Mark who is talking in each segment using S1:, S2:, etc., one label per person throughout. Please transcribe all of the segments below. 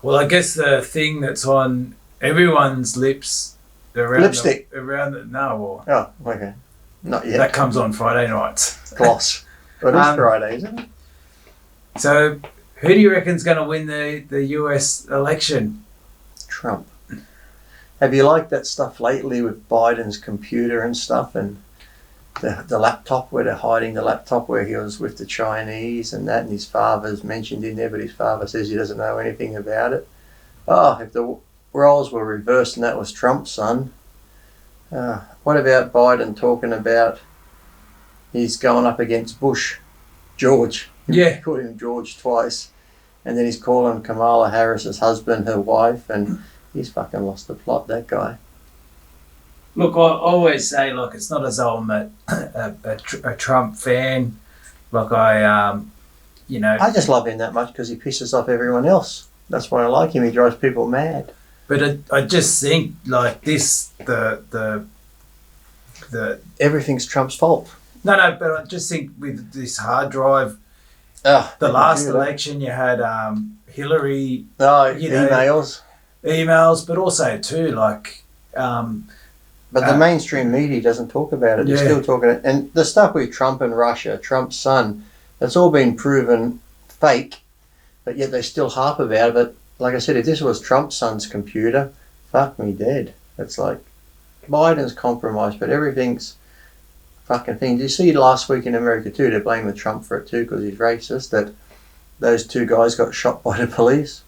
S1: Well, I guess the thing that's on everyone's lips around
S2: Lipstick.
S1: No,
S2: Oh, okay. Not yet.
S1: that comes on Friday nights.
S2: Gloss. But it's Friday, isn't it?
S1: So, who do you reckon's going to win the US election?
S2: Trump. Have you liked that stuff lately with Biden's computer and stuff, and the laptop where they're hiding the laptop where he was with the Chinese and that, and his father's mentioned in there, but his father says he doesn't know anything about it. Oh, if the roles were reversed and that was Trump's son. What about Biden talking about he's going up against Bush, George?
S1: Yeah.
S2: He called him George twice, and then he's calling Kamala Harris's husband her wife, and he's fucking lost the plot, that guy.
S1: Look, I always say, look, it's not as though I'm a Trump fan. Look, I
S2: just love him that much because he pisses off everyone else. That's why I like him. He drives people mad.
S1: But I just think like this, the
S2: everything's Trump's fault.
S1: No, but I just think with this hard drive, the last election you had Hillary.
S2: Emails,
S1: but also too like.
S2: But the mainstream media doesn't talk about it. They're still talking, and the stuff with Trump and Russia, Trump's son, that's all been proven fake, but yet they still harp about it. But like I said, if this was Trump's son's computer, fuck me dead. It's like Biden's compromised, but everything's fucking thing. Did you see last week in America too? They're blaming Trump for it too because he's racist. That those two guys got shot by the police.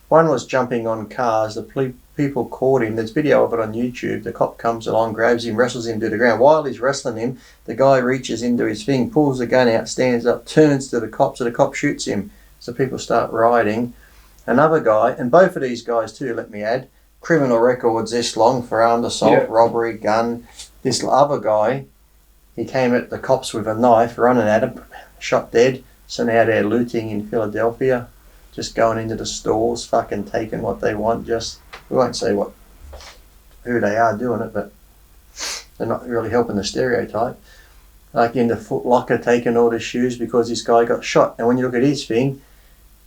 S2: One was jumping on cars. The people caught him. There's video of it on YouTube. The cop comes along, grabs him, wrestles him to the ground. While he's wrestling him, the guy reaches into his thing, pulls the gun out, stands up, turns to the cop, so the cop shoots him. So people start rioting. Another guy, and both of these guys too, let me add, criminal records this long for armed assault, robbery, gun. This other guy, he came at the cops with a knife, running at him, shot dead. So now they're looting in Philadelphia. Just going into the stores, fucking taking what they want. Just, we won't say who they are doing it, but they're not really helping the stereotype. Like in the Foot Locker, taking all the shoes because this guy got shot. And when you look at his thing,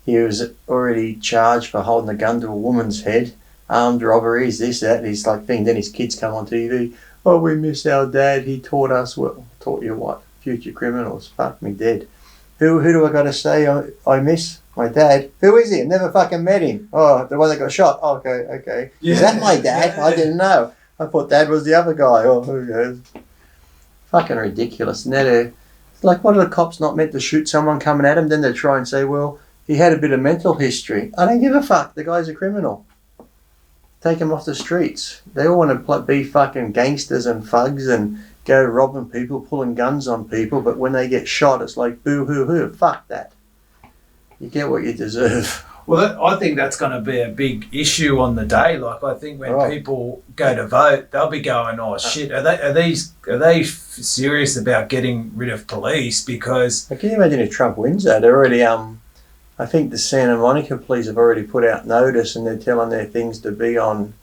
S2: he was already charged for holding a gun to a woman's head, armed robberies, this, that. He's like thing. Then his kids come on TV. Oh, we miss our dad. He taught us what? Taught you what? Future criminals. Fuck me dead. Who do I got to say I miss? My dad. Who is he? I never fucking met him. Oh, the one that got shot. Oh, okay. Yeah. Is that my dad? I didn't know. I thought Dad was the other guy. Oh, who knows? Fucking ridiculous. And it's like, what are the cops not meant to shoot someone coming at him? Then they try and say, well, he had a bit of mental history. I don't give a fuck. The guy's a criminal. Take him off the streets. They all want to be fucking gangsters and thugs and go robbing people, pulling guns on people. But when they get shot, it's like, boo-hoo-hoo. Fuck that. You get what you deserve.
S1: Well, I think that's going to be a big issue on the day. Like, I think when people go to vote, they'll be going, "Oh shit, are they serious about getting rid of police?" Because
S2: can you imagine if Trump wins that? They're already I think the Santa Monica police have already put out notice and they're telling their things to be on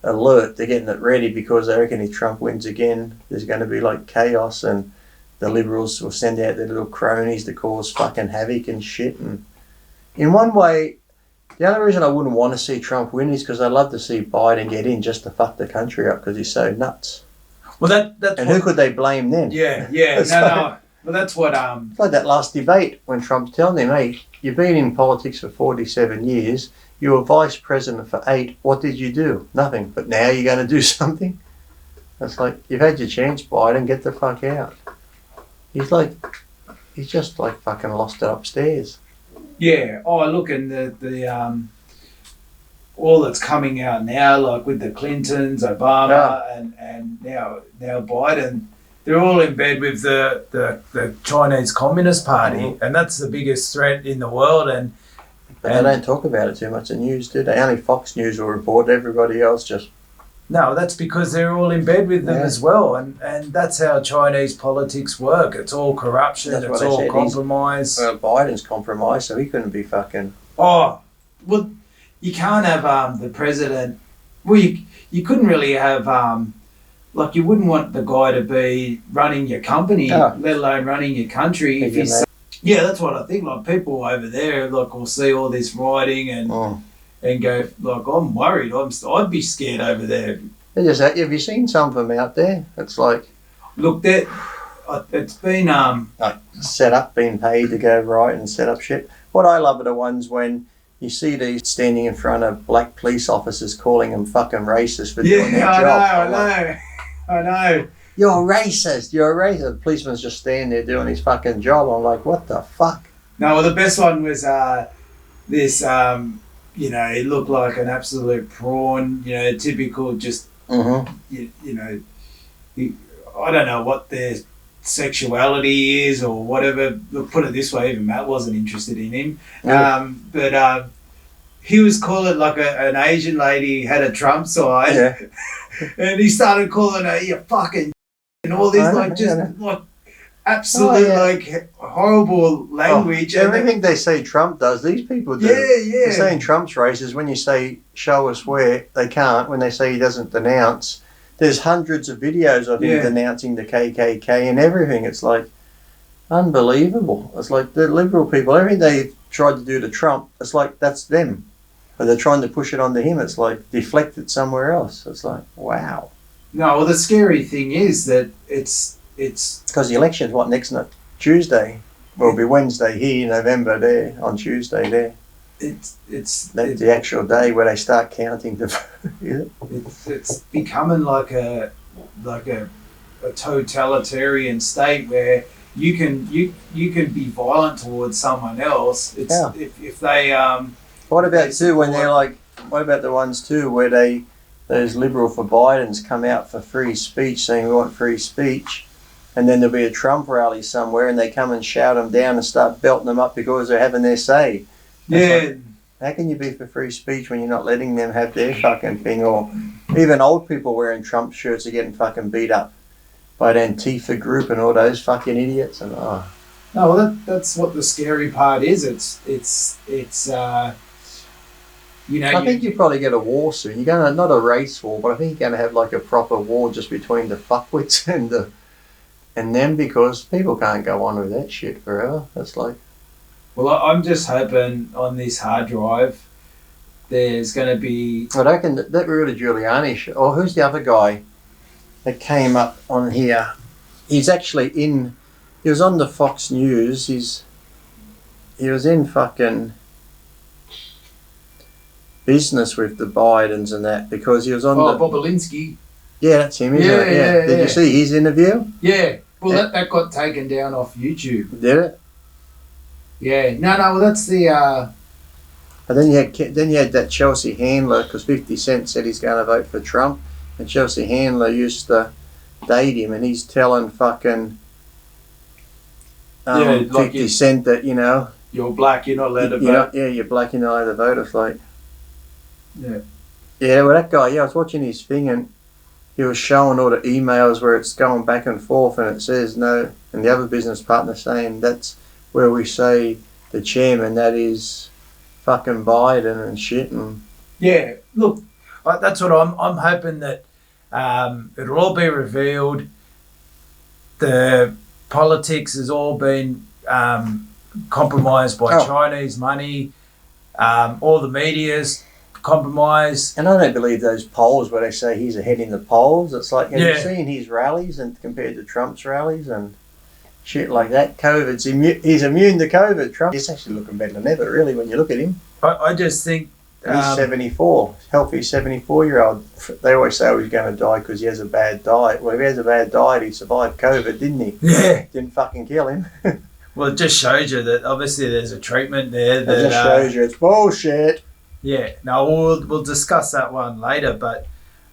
S2: alert. They're getting it ready because they reckon if Trump wins again, there's going to be like chaos and the Liberals will send out their little cronies to cause fucking havoc and shit. And in one way, the only reason I wouldn't want to see Trump win is because I'd love to see Biden get in just to fuck the country up because he's so nuts.
S1: Well, that's
S2: and who could they blame then?
S1: Yeah. No. Well, that's what
S2: It's like that last debate when Trump's telling him, "Hey, you've been in politics for 47 years. You were vice president for 8. What did you do? Nothing. But now you're going to do something." It's like, you've had your chance, Biden. Get the fuck out. He's just like fucking lost it upstairs.
S1: Yeah. Oh, look, and the all that's coming out now, like with the Clintons, Obama, and now Biden, they're all in bed with the Chinese Communist Party, and that's the biggest threat in the world.
S2: But they don't talk about it too much in the news, do they? Only Fox News will report. Everybody else just...
S1: No, that's because they're all in bed with them as well, and that's how Chinese politics work. It's all corruption, it's all compromise.
S2: Well, Biden's compromised, so he couldn't be fucking...
S1: Oh, well, you can't have the president... Well, you couldn't really have... like, you wouldn't want the guy to be running your company, let alone running your country. Yeah, that's what I think. Like, people over there, like, will see all this writing and and go like, I'm worried. I'd be scared over there.
S2: Have you seen some of them out there? It's like,
S1: look, it's been
S2: like set up, being paid to go right and set up shit. What I love are the ones when you see these standing in front of black police officers calling them fucking racist for doing their job.
S1: I know.
S2: You're racist. You're a racist. The policeman's just standing there doing his fucking job. I'm like, what the fuck?
S1: No, well, the best one was this. It looked like an absolute prawn. Typical. Just I don't know what their sexuality is or whatever. Look, put it this way, even Matt wasn't interested in him.
S2: Yeah.
S1: But he was calling like an Asian lady had a Trump sign,
S2: Yeah.
S1: and he started calling her you fucking and all this like absolute like horrible language.
S2: Everything they say Trump does, these people do.
S1: Yeah.
S2: They're saying Trump's racist. When you say show us where, they can't. When they say he doesn't denounce, there's hundreds of videos of him denouncing the KKK and everything. It's like unbelievable. It's like the liberal people, everything they tried to do to Trump, it's like that's them. But they're trying to push it onto him. It's like deflect it somewhere else. It's like, wow.
S1: No, well, the scary thing is that it's
S2: because the election's next Tuesday. Well, it'll be Wednesday here, November there, on Tuesday there. That's the actual day where they start counting the vote.
S1: It's becoming like a totalitarian state where you can be violent towards someone else. If they
S2: What about too when they're like? What about the ones too where those liberal for Biden's come out for free speech, saying we want free speech, and then there'll be a Trump rally somewhere, and they come and shout them down and start belting them up because they're having their say. Like, how can you be for free speech when you're not letting them have their fucking thing? Or even old people wearing Trump shirts are getting fucking beat up by the Antifa group and all those fucking idiots. And
S1: no, well, that's what the scary part is. It's
S2: I think you probably get a war soon. You're gonna, not a race war, but I think you're gonna have like a proper war just between the fuckwits and them, because people can't go on with that shit forever. That's like.
S1: Well, I'm just hoping on this hard drive there's going to be.
S2: I reckon that Rudy Giuliani show. Or who's the other guy that came up on here? He's actually in. He was on the Fox News. He was in fucking business with the Bidens and that, because he was on
S1: Bobolinsky.
S2: Yeah, that's him, isn't it? Yeah. Did you see his interview?
S1: Yeah. Well, that got taken down off YouTube.
S2: Did it?
S1: Yeah. No. Well, that's the.
S2: And then you had that Chelsea Handler, because 50 Cent said he's going to vote for Trump, and Chelsea Handler used to date him, and he's telling fucking 50 Cent that,
S1: you're black, you're not allowed to vote.
S2: You're black, you're not allowed to vote. It's like.
S1: Yeah.
S2: Yeah, well, that guy, I was watching his thing, and he was showing all the emails where it's going back and forth, and it says no, and the other business partner saying that's where we say the chairman, that is fucking Biden and shit. And
S1: yeah, look, that's what I'm hoping, that it'll all be revealed. The politics has all been compromised by Chinese money. All the media's compromised.
S2: And I don't believe those polls where they say he's ahead in the polls. It's like, have you seen his rallies and compared to Trump's rallies and shit like that? He's immune to COVID. Trump, he's actually looking better than ever, really, when you look at him.
S1: I just think
S2: he's 74, healthy 74-year-old. They always say he's going to die because he has a bad diet. Well, if he has a bad diet, he survived COVID, didn't he?
S1: Yeah.
S2: Didn't fucking kill him.
S1: Well, it just shows you that obviously there's a treatment there.
S2: It just shows you it's bullshit.
S1: Yeah. No, we'll discuss that one later, but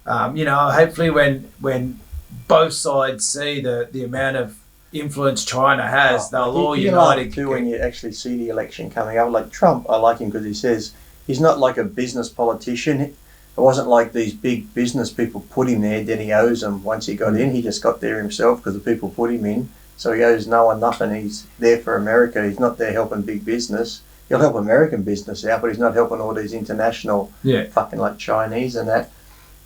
S1: hopefully when both sides see the amount of influence China has, they'll all unite.
S2: Too, when you actually see the election coming up, like Trump, I like him because he says he's not like a business politician. It wasn't like these big business people put him there, then he owes them once he got in. He just got there himself because the people put him in. So he owes no one nothing. He's there for America. He's not there helping big business. He'll help American business out, but he's not helping all these international fucking like Chinese and that.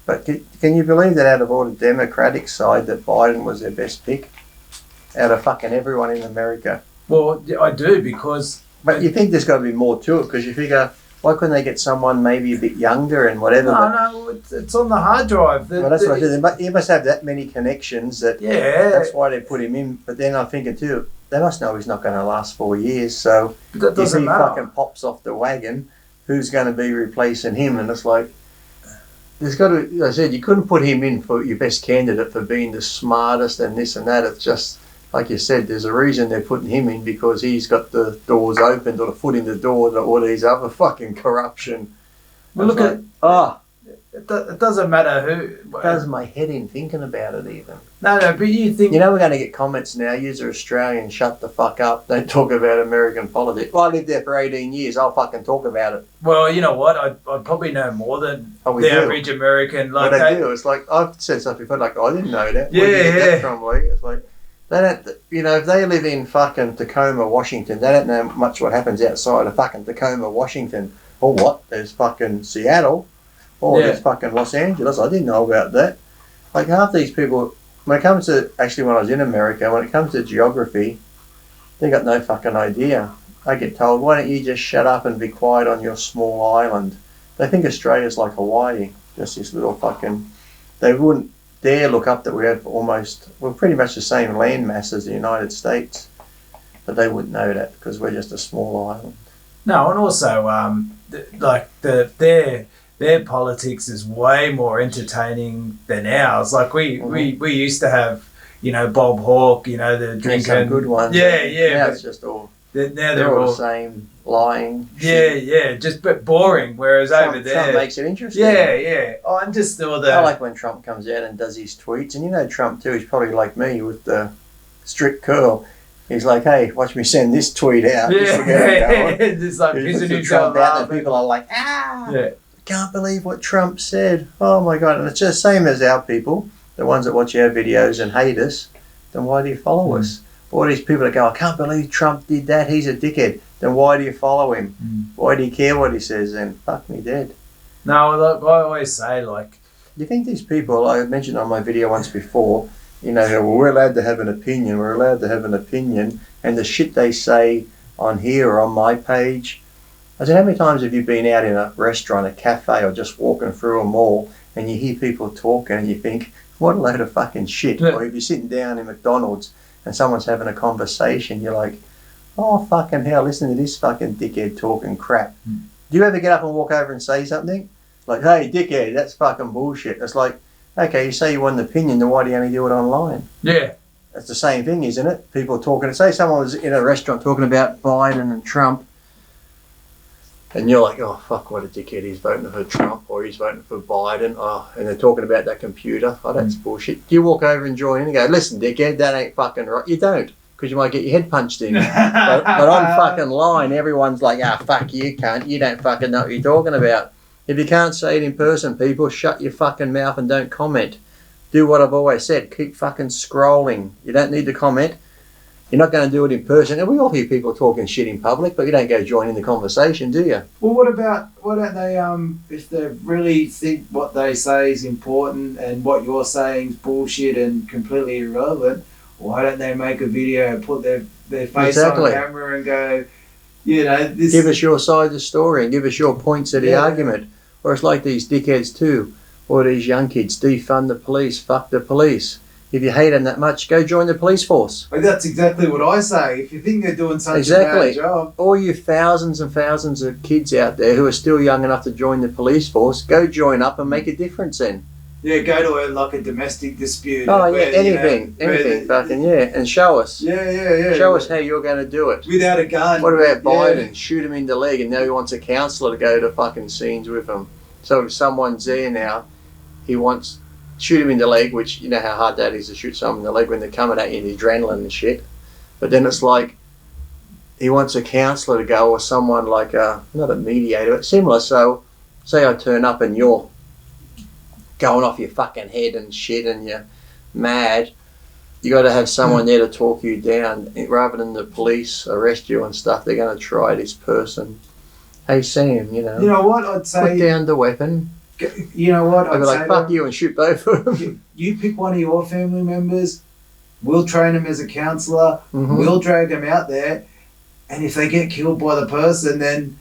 S2: But can you believe that out of all the Democratic side that Biden was their best pick? Out of fucking everyone in America.
S1: Well, I do, because...
S2: But you think there's got to be more to it, because you figure Why couldn't they get someone maybe a bit younger and whatever?
S1: No, it's on the hard drive.
S2: Well, that's what I said. He must have that many connections that.
S1: Yeah.
S2: That's why they put him in. But then I'm thinking too, they must know he's not going to last 4 years. So
S1: But that
S2: if
S1: doesn't
S2: he
S1: matter.
S2: fucking pops off the wagon, who's going to be replacing him? And it's like, there's got to. As I said, you couldn't put him in for your best candidate for being the smartest and this and that. It's just like you said. There's a reason they're putting him in because he's got the doors open or the foot in the door to all these other fucking corruption.
S1: Well, look
S2: like,
S1: it doesn't matter who.
S2: It does my head in thinking about it even.
S1: No, but you think...
S2: You know we're going to get comments now, you're Australian, shut the fuck up, don't talk about American politics. Well, I lived there for 18 years, I'll fucking talk about it.
S1: Well, you know what, I probably know more than the average American.
S2: Like they do, it's like, I've said stuff before, like, I didn't know that. Where did you get that from, Lee? It's like, they don't, you know, if they live in fucking Tacoma, Washington, they don't know much what happens outside of fucking Tacoma, Washington. Or what, there's fucking Seattle. Oh, there's fucking Los Angeles. I didn't know about that. Like half these people, when it comes to, actually when I was in America, when it comes to geography, they got no fucking idea. I get told, why don't you just shut up and be quiet on your small island? They think Australia's like Hawaii, just this little fucking, they wouldn't dare look up that we have we're pretty much the same land mass as the United States. But they wouldn't know that because we're just a small island.
S1: No, and also, like their politics is way more entertaining than ours. Like we used to have, you know, Bob Hawke, you know, the drinking.
S2: Some good ones.
S1: Yeah.
S2: Now it's just all.
S1: Now they're all
S2: the same, lying.
S1: Yeah, just but boring. Whereas over there,
S2: Trump makes it interesting.
S1: Yeah. Oh, and just all the.
S2: I like when Trump comes out and does his tweets, and you know Trump too. He's probably like me with the strict curl. He's like, hey, watch me send this tweet out.
S1: Yeah, just like pissing himself
S2: out, and people are like, I can't believe what Trump said. Oh my God. And it's just the same as our people, the ones that watch our videos and hate us, then why do you follow us? All these people that go, I can't believe Trump did that, he's a dickhead. Then why do you follow him? Why do you care what he says then? Fuck me dead.
S1: No, look, I always say, like...
S2: You think these people, I mentioned on my video once before, you know, well, we're allowed to have an opinion, and the shit they say on here or on my page. I said, how many times have you been out in a restaurant, a cafe, or just walking through a mall and you hear people talking and you think, what a load of fucking shit. Or if you're sitting down in McDonald's and someone's having a conversation, you're like, oh fucking hell, listen to this fucking dickhead talking crap. Do you ever get up and walk over and say something? Like, hey dickhead, that's fucking bullshit. It's like, okay, you say you want an opinion, then why do you only do it online?
S1: Yeah.
S2: It's the same thing, isn't it? People talking, say someone was in a restaurant talking about Biden and Trump, and you're like, oh fuck, what a dickhead, he's voting for Trump or he's voting for Biden, and they're talking about that computer. Oh, that's bullshit. Do you walk over and join in and go, listen dickhead, that ain't fucking right? You don't, because you might get your head punched in. but on fucking line, everyone's like, fuck you cunt, you don't fucking know what you're talking about. If you can't say it in person, people, shut your fucking mouth and don't comment. Do what I've always said, keep fucking scrolling. You don't need to comment. You're not going to do it in person. And we all hear people talking shit in public, but you don't go join in the conversation, do you?
S1: Well, why don't they, if they really think what they say is important and what you're saying is bullshit and completely irrelevant, why don't they make a video, put their face on camera and go, you know, this...
S2: Give us your side of the story and give us your points of the argument. Or it's like these dickheads too, or these young kids, defund the police, fuck the police. If you hate them that much, go join the police force.
S1: But that's exactly what I say. If you think they're doing such a bad job...
S2: All you thousands and thousands of kids out there who are still young enough to join the police force, go join up and make a difference then.
S1: Yeah, go to a domestic dispute.
S2: Oh yeah, anything, fucking and show us.
S1: Yeah.
S2: Show us how you're going to do it.
S1: Without a gun.
S2: What about Biden? Shoot him in the leg, and now he wants a counsellor to go to fucking scenes with him. So if someone's there now, he wants... shoot him in the leg, which you know how hard that is to shoot someone in the leg when they're coming at you, the adrenaline and shit. But then it's like he wants a counsellor to go, or someone like not a mediator, but similar. So say I turn up and you're going off your fucking head and shit and you're mad, you got to have someone there to talk you down. Rather than the police arrest you and stuff, they're going to try this person. Hey Sam, you know
S1: what I'd say,
S2: put down the weapon.
S1: You know what?
S2: I'd be like, fuck you and shoot both of them.
S1: You pick one of your family members, we'll train them as a counsellor, we'll drag them out there, and if they get killed by the person, then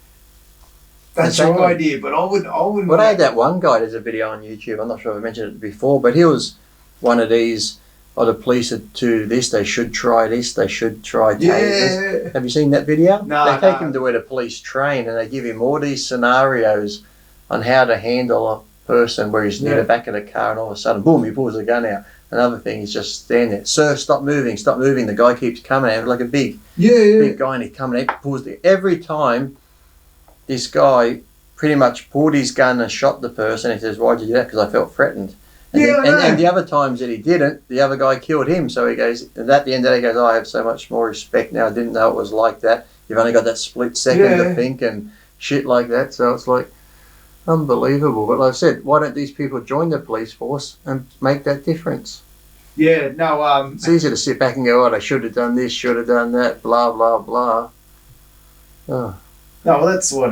S1: That's your idea, but I wouldn't.
S2: Well, I had that one guy. There's a video on YouTube. I'm not sure if I mentioned it before, but he was one of these. Oh, the police are to this. They should try this. They should try tasers.
S1: Yeah.
S2: Have you seen that video?
S1: No.
S2: They take him to where the police train, and they give him all these scenarios on how to handle a person where he's near the back of the car, and all of a sudden, boom, he pulls the gun out. Another thing, he's just standing there. Sir, stop moving, stop moving. The guy keeps coming at him like a big guy, and he coming at him, pulls the. Every time, this guy pretty much pulled his gun and shot the person. He says, "Why'd you do that?" Because I felt threatened. And the other times that he didn't, the other guy killed him. So he goes, and at the end of the day, he goes, "Oh, I have so much more respect now. I didn't know it was like that. You've only got that split second to think and shit like that." So it's like unbelievable. But like I said, why don't these people join the police force and make that difference?
S1: Yeah, no.
S2: It's easy to sit back and go, "Oh, they should have done this, should have done that, blah blah blah." Oh.
S1: No, well, that's what.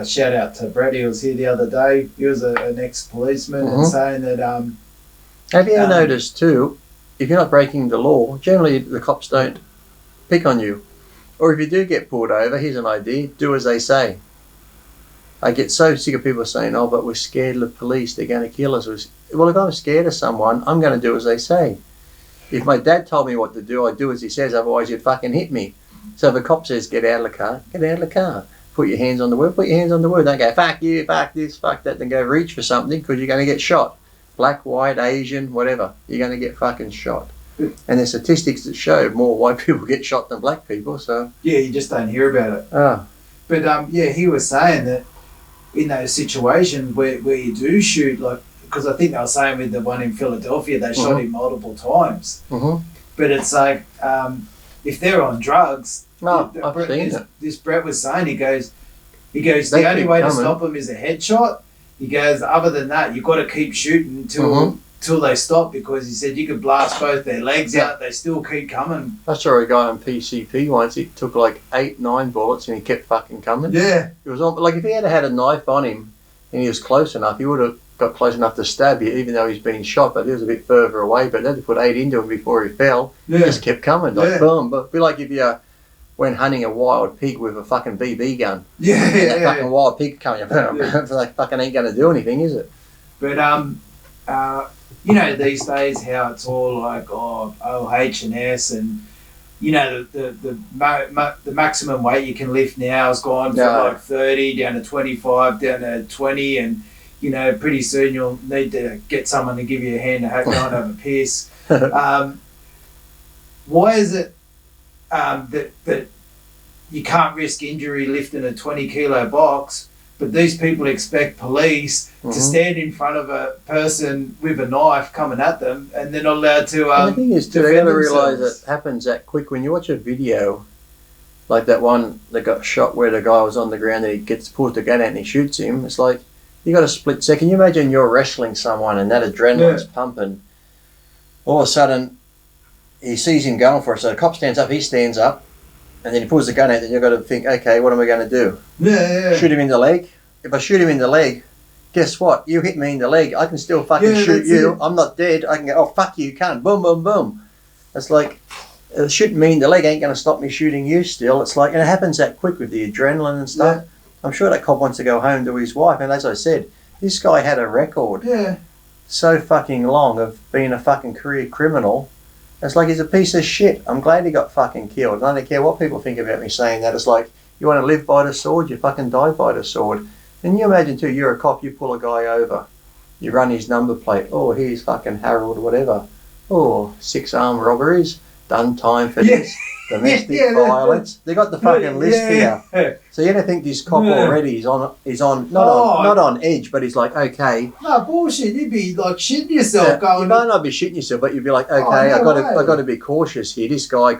S1: Shout out to Brad. He was here the other day. He was an ex-policeman and saying that.
S2: Have you ever noticed too? If you're not breaking the law, generally the cops don't pick on you. Or if you do get pulled over, here's an idea: do as they say. I get so sick of people saying, "Oh, but we're scared of the police. They're going to kill us." Well, if I'm scared of someone, I'm going to do as they say. If my dad told me what to do, I'd do as he says. Otherwise, you'd fucking hit me. So if a cop says, "Get out of the car," get out of the car. Put your hands on the wheel. Put your hands on the wheel. Don't go, "Fuck you, fuck this, fuck that." Then go reach for something because you're going to get shot. Black, white, Asian, whatever. You're going to get fucking shot. And there's statistics that show more white people get shot than black people. So
S1: yeah, you just don't hear about it.
S2: Oh.
S1: But he was saying that in those situations where you do shoot, like, because I think they were saying with the one in Philadelphia, they shot him multiple times. But it's like, if they're on drugs, this Brett was saying, he goes, the only way to stop them is a headshot. He goes, other than that, you've got to keep shooting until they stop, because he said you could blast both their legs out, they still keep coming.
S2: I saw a guy on PCP once, he took like 8-9 bullets and he kept fucking coming.
S1: Yeah. It
S2: was like if he had a knife on him and he was close enough, he would have got close enough to stab you, even though he's been shot, but he was a bit further away. But they had to put 8 into him before he fell. He just kept coming, like boom. But it'd be like if you went hunting a wild pig with a fucking BB gun. Fucking wild pig coming, like fucking ain't going to do anything, is it?
S1: But you know, these days how it's all like H&S and you know the maximum weight you can lift now has gone from like 30 down to 25 down to 20, and you know pretty soon you'll need to get someone to give you a hand to go and have a piss. Why is it that you can't risk injury lifting a 20-kilo box, but these people expect police to stand in front of a person with a knife coming at them, and they're not allowed to.
S2: And the thing is, too, they got to realise it happens that quick. When you watch a video like that one that got shot, where the guy was on the ground and he pulls the gun out and he shoots him, it's like you got a split second. You imagine you're wrestling someone and that adrenaline's pumping. All of a sudden, he sees him going for it. So the cop stands up, he stands up, and then he pulls the gun out, and you've got to think, okay, what am I going to do? Shoot him in the leg? If I shoot him in the leg, guess what? You hit me in the leg, I can still fucking shoot you. I'm not dead. I can go, oh, fuck you, can't. Boom, boom, boom. It's like, shooting me in the leg ain't going to stop me shooting you still. It's like, and it happens that quick with the adrenaline and stuff. I'm sure that cop wants to go home to his wife, and as I said, this guy had a record so fucking long of being a fucking career criminal. It's like he's a piece of shit. I'm glad he got fucking killed. I don't care what people think about me saying that. It's like, you want to live by the sword, you fucking die by the sword. And you imagine too, you're a cop, you pull a guy over, you run his number plate, oh, here's fucking Harold, whatever. Oh, 6 armed robberies, done time for this. Domestic violence. They got the fucking list here. So you don't think this cop already is on not on edge, but he's like, okay.
S1: No bullshit. You'd be like shitting yourself going.
S2: You might not be shitting yourself, but you'd be like, okay, I got to be cautious here. This guy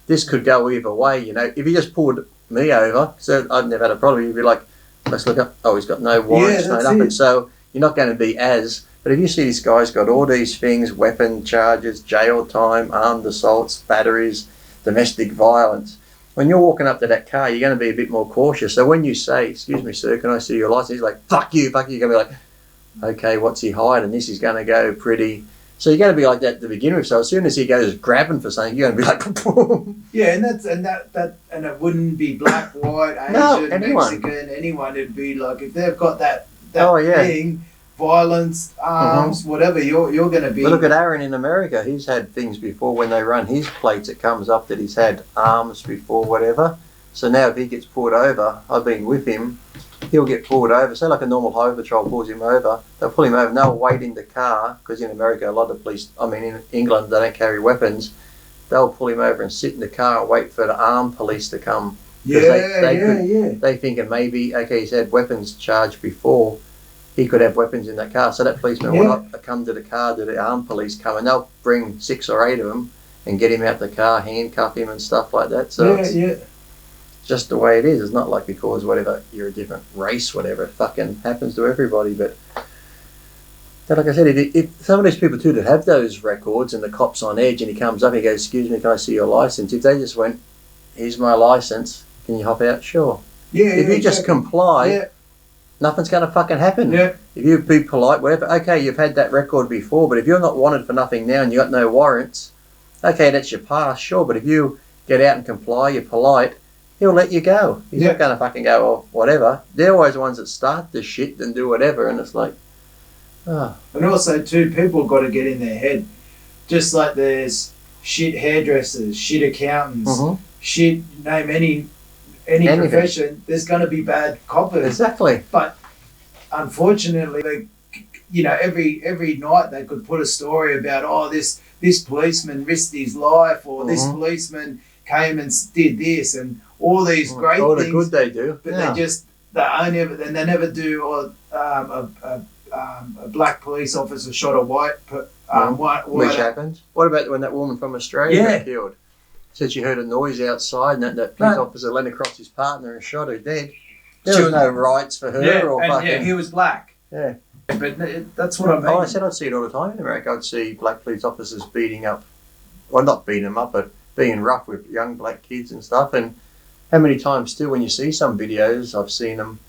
S2: this could go either way. You know, if he just pulled me over, so I've never had a problem. You'd be like, let's look up. Oh, he's got no warrants made up, and so you're not going to be as. But if you see this guy's got all these things, weapon charges, jail time, armed assaults, batteries, domestic violence, when you're walking up to that car, you're going to be a bit more cautious. So when you say, excuse me, sir, can I see your license? He's like, fuck you, you're going to be like, okay, what's he hiding? This is going to go pretty So you got to be like that to begin with. So as soon as he goes grabbing for something, you're going to be like, boom.
S1: Yeah, and it wouldn't be black, white, Asian,
S2: No, anyone.
S1: Mexican, anyone. It'd be like if they've got that thing, violence, arms, whatever. You're going to be.
S2: But look at Aaron in America. He's had things before when they run his plates. It comes up that he's had arms before, whatever. So now if he gets pulled over, I've been with him. He'll get pulled over. Say like a normal highway patrol pulls him over. They'll pull him over and they'll wait in the car because in America a lot of police, in England they don't carry weapons. They'll pull him over and sit in the car and wait for the armed police to come. They thinking maybe, okay, he's had weapons charged before. He could have weapons in that car. So that policeman will not come to the car to the armed police come and they'll bring 6 or 8 of them and get him out the car, handcuff him and stuff like that. So it's just the way it is. It's not like because whatever you're a different race, whatever, it fucking happens to everybody. But like I said, if some of these people too that have those records and the cop's on edge and he comes up, he goes, "Excuse me, can I see your license?" If they just went, "Here's my license, can you hop out?" Sure. If you just comply, nothing's going to fucking happen. If you be polite, whatever. Okay, you've had that record before, but if you're not wanted for nothing now and you got no warrants, okay, that's your past, sure. But if you get out and comply, you're polite, he'll let you go. He's not going to fucking go, or whatever. They're always the ones that start this shit and do whatever, and it's like, oh.
S1: And also, too, people got to get in their head. Just like there's shit hairdressers, shit accountants, shit, name any profession, there's going to be bad coppers.
S2: Exactly.
S1: But unfortunately, every night they could put a story about, this policeman risked his life, or this policeman came and did this, and all these great
S2: all
S1: things.
S2: the good they do.
S1: But they never do a black police officer shot a white.
S2: Which happened. What about when that woman from Australia got killed? Said she heard a noise outside and that police officer leaned across his partner and shot her dead. There was no rights for her.
S1: He was black.
S2: Yeah.
S1: But that's what I mean.
S2: I said I'd see it all the time in America. I'd see black police officers beating up, well, not beating them up, but being rough with young black kids and stuff. And how many times still when you see some videos, I've seen them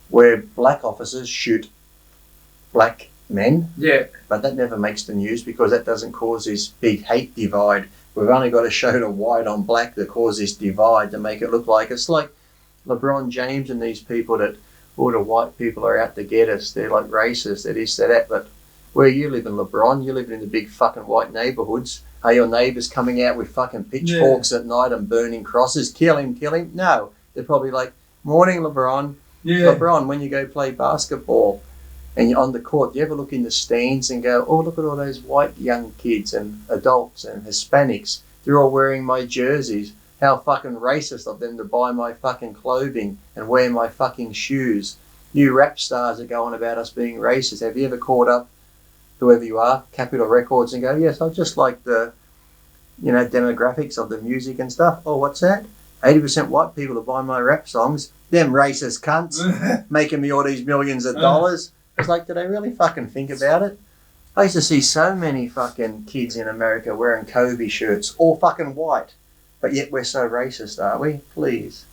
S2: where black officers shoot black men. Yeah. But that never makes the news because that doesn't cause this big hate divide. We've only got to show the white on black to cause this divide to make it look like it's like LeBron James and these people that all the white people are out to get us. They're like racist, they're this, they're that. But where you live in LeBron, you live in the big fucking white neighbourhoods. Are your neighbours coming out with fucking pitchforks at night and burning crosses? Kill him, kill him. No. They're probably like, "Morning, LeBron. LeBron, when you go play basketball and you're on the court, do you ever look in the stands and go, oh, look at all those white young kids and adults and Hispanics. They're all wearing my jerseys. How fucking racist of them to buy my fucking clothing and wear my fucking shoes. You rap stars are going about us being racist. Have you ever called up whoever you are, Capitol Records, and go, yes, I just like the, demographics of the music and stuff. Oh, what's that? 80% white people to buy my rap songs. Them racist cunts making me all these millions of dollars. It's like, do they really fucking think about it? I used to see so many fucking kids in America wearing Kobe shirts, all fucking white. But yet we're so racist, are we? Please.